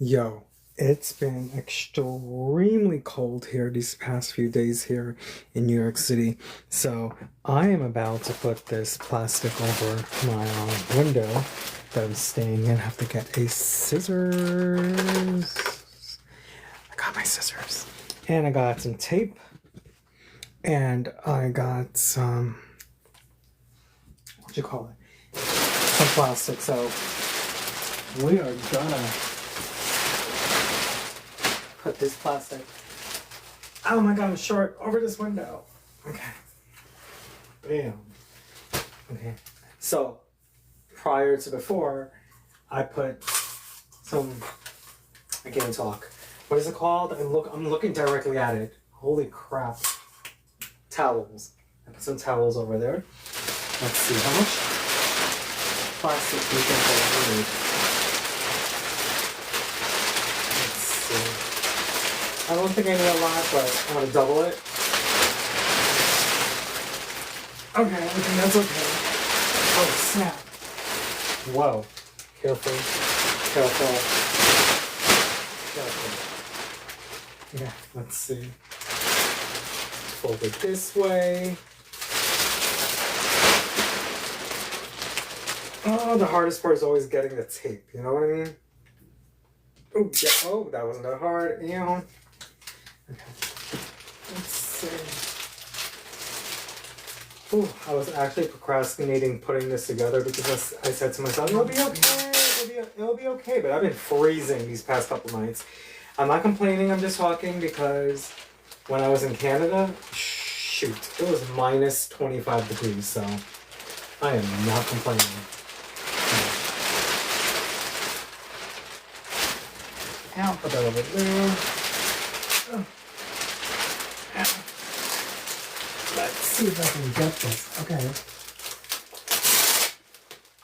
Yo, it's been extremely cold here these past few days here in New York City. So I am about to put this plastic over my window that I'm staying in. I have to get a scissors. I got my scissors. And I got some tape. And I got some, what you call it? Some plastic. So we are gonna put this plastic, oh my god, I'm short, over this window. Okay. Bam. Okay. So, prior to before, I put some, I can't talk. What is it called? I'm looking directly at it. Holy crap. Towels. I put some towels over there. Let's see, how much plastic do you think I need? Let's see. I don't think I need a lot, but I'm gonna double it. Okay, I think that's okay. Oh, snap. Whoa. Careful. Careful. Careful. Yeah, let's see. Fold it this way. Oh, the hardest part is always getting the tape, you know what I mean? Oh, yeah. Oh, that wasn't that hard. You know. Okay. Let's see. Ooh, I was actually procrastinating putting this together because I said to myself, it'll be okay, it'll be okay, but I've been freezing these past couple nights. I'm not complaining, I'm just talking because when I was in Canada, shoot, it was minus 25 degrees, so I am not complaining. Ow, put that over there. Oh. Let's see if I can get this. Okay.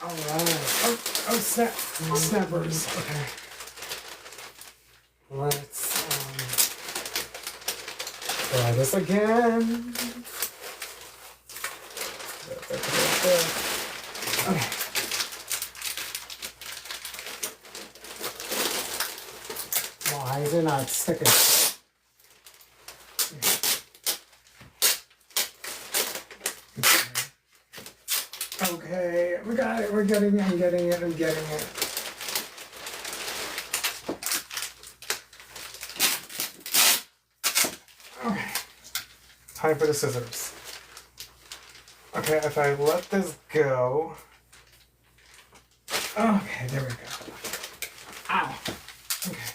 Alright. Oh, snap. Snappers. Okay. Let's try this again. Okay. Why is it not sticking? Okay, we got it, we're getting it, I'm getting it. Okay, time for the scissors. Okay, if I let this go, okay, there we go. Ow, okay.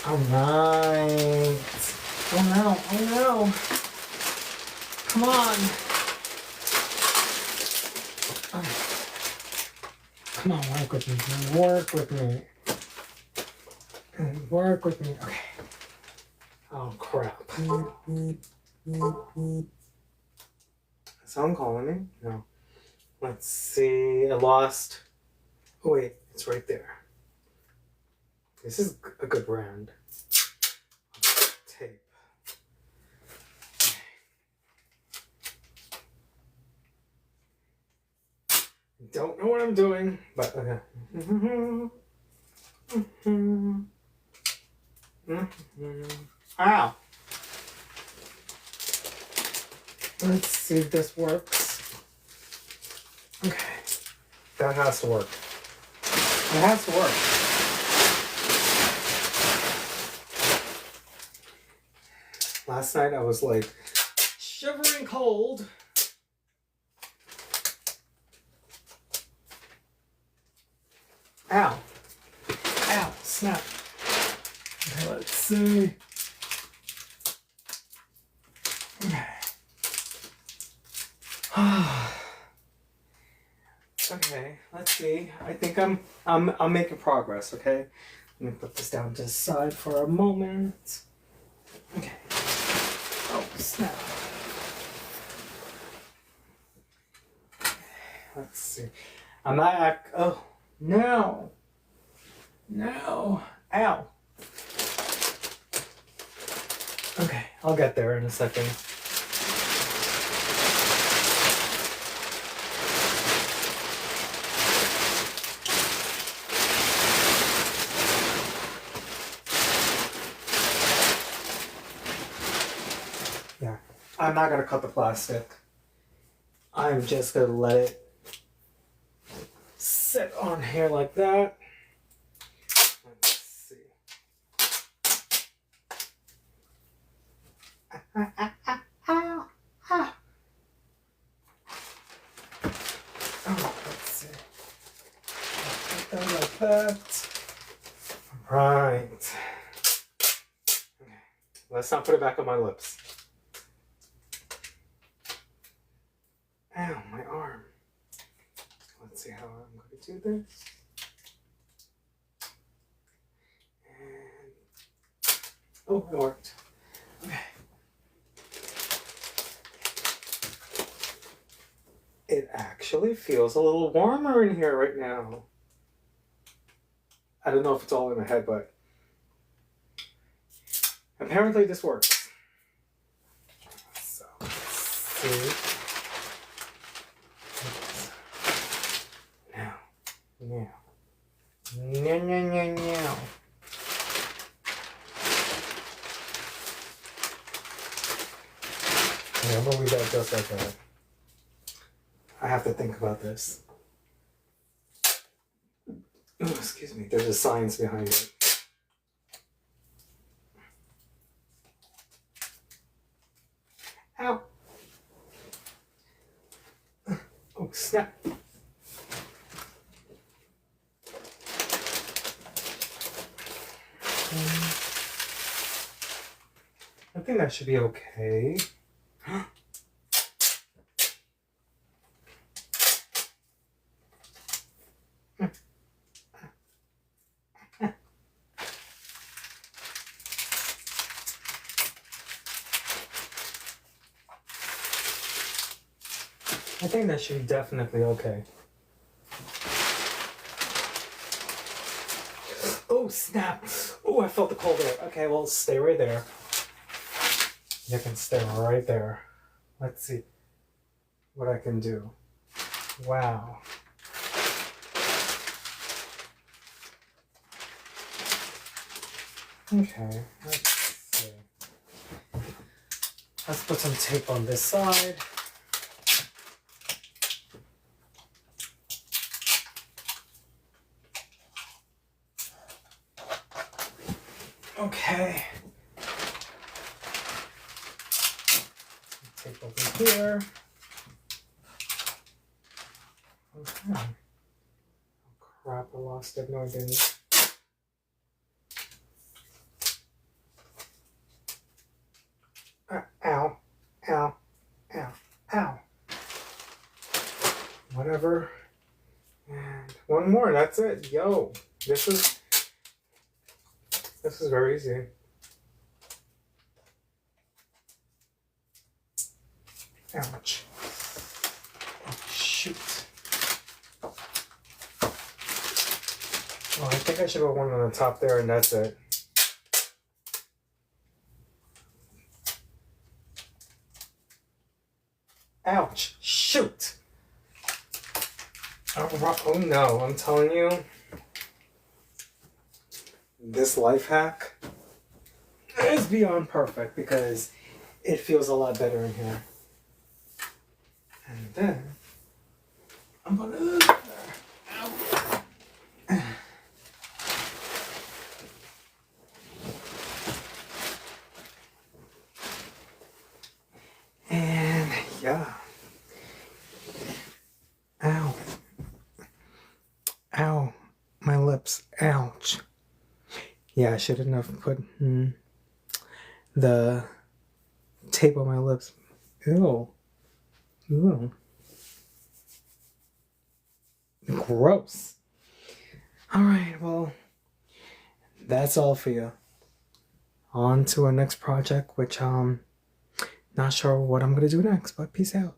Alright. Oh no. Come on. Come on, work with me. Work with me. Okay. Oh, crap. Is someone calling me? No. Let's see. I lost. Oh, wait. It's right there. This is a good brand. Tape. Don't know what I'm doing, but okay. Ow! Let's see if this works. Okay. That has to work. It has to work. Last night I was like shivering cold. Ow. Ow. Snap. Okay, let's see. Okay. Okay, let's see. I think I'm making progress, okay? Let me put this down to the side for a moment. Okay. Oh, snap. Let's see. I'm not oh. No. Ow. Okay, I'll get there in a second. I'm not gonna cut the plastic. I'm just gonna let it sit on here like that. Let's see. Ow. Ah. Oh, let's see. Put that like that. Right. Okay. Let's not put it back on my lips. Ow, my arm. Let's see how I'm going to do this. And oh, it worked. Okay. It actually feels a little warmer in here right now. I don't know if it's all in my head, but apparently this works. So, let's see. Now. No. Yeah, we'll leave that just like that. I have to think about this. Oh, excuse me. There's a science behind it. Ow. Oh, snap. I think that should be okay. I think that should be definitely okay. Oh, snap. Oh, I felt the cold air. Okay, well, stay right there. You can stay right there. Let's see what I can do. Wow. Okay, let's see. Let's put some tape on this side. Okay. Tape over here. Okay. Oh crap, I lost it. No, I didn't. Ow. Ow. Ow. Ow. Whatever. And one more, that's it. Yo, this is very easy. Ouch. Oh, shoot. Well, I think I should put one on the top there and that's it. Ouch. Shoot. Oh no, I'm telling you. This life hack is beyond perfect because it feels a lot better in here. And then I'm gonna. And yeah. Ow. Ow. My lips. Ouch. Yeah, I shouldn't have put the tape on my lips. Ew. Ew. Gross. Alright, well, that's all for you. On to our next project, which not sure what I'm gonna do next, but peace out.